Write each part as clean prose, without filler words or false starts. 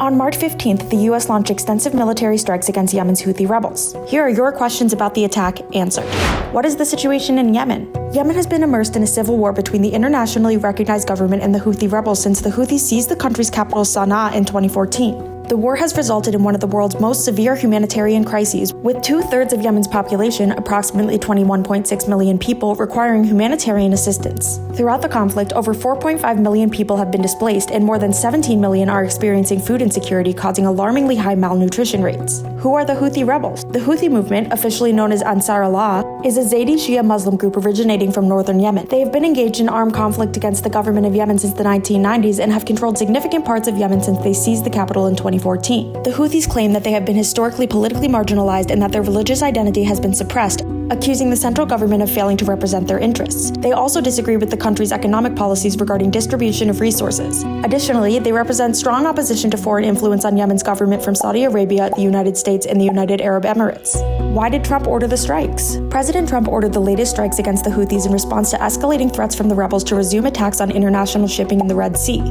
On March 15th, the U.S. launched extensive military strikes against Yemen's Houthi rebels. Here are your questions about the attack answered. What is the situation in Yemen? Yemen has been immersed in a civil war between the internationally recognized government and the Houthi rebels since the Houthis seized the country's capital Sana'a in 2014. The war has resulted in one of the world's most severe humanitarian crises, with 2/3 of Yemen's population, approximately 21.6 million people, requiring humanitarian assistance. Throughout the conflict, over 4.5 million people have been displaced, and more than 17 million are experiencing food insecurity, causing alarmingly high malnutrition rates. Who are the Houthi rebels? The Houthi movement, officially known as Ansar Allah, is a Zaidi Shia Muslim group originating from northern Yemen. They have been engaged in armed conflict against the government of Yemen since the 1990s and have controlled significant parts of Yemen since they seized the capital in 2014. The Houthis claim that they have been historically politically marginalized and that their religious identity has been suppressed, accusing the central government of failing to represent their interests. They also disagree with the country's economic policies regarding distribution of resources. Additionally, they represent strong opposition to foreign influence on Yemen's government from Saudi Arabia, the United States, and the United Arab Emirates. Why did Trump order the strikes? President Trump ordered the latest strikes against the Houthis in response to escalating threats from the rebels to resume attacks on international shipping in the Red Sea.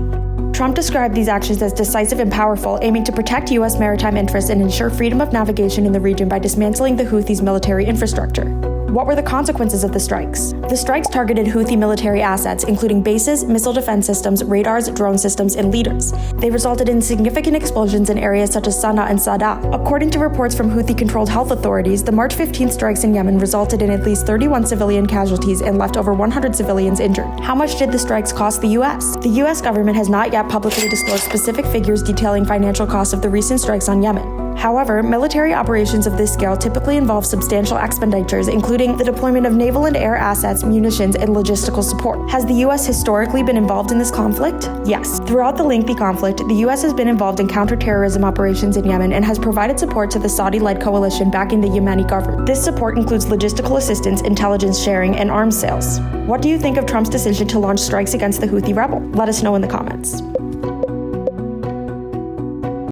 Trump described these actions as decisive and powerful, aiming to protect U.S. maritime interests and ensure freedom of navigation in the region by dismantling the Houthis' military infrastructure. What were the consequences of the strikes? The strikes targeted Houthi military assets, including bases, missile defense systems, radars, drone systems, and leaders. They resulted in significant explosions in areas such as Sana'a and Sada. According to reports from Houthi-controlled health authorities, the March 15th strikes in Yemen resulted in at least 31 civilian casualties and left over 100 civilians injured. How much did the strikes cost the U.S.? The U.S. government has not yet publicly disclosed specific figures detailing financial costs of the recent strikes on Yemen. However, military operations of this scale typically involve substantial expenditures, including the deployment of naval and air assets, munitions, and logistical support. Has the U.S. historically been involved in this conflict? Yes. Throughout the lengthy conflict, the U.S. has been involved in counterterrorism operations in Yemen and has provided support to the Saudi-led coalition backing the Yemeni government. This support includes logistical assistance, intelligence sharing, and arms sales. What do you think of Trump's decision to launch strikes against the Houthi rebel? Let us know in the comments.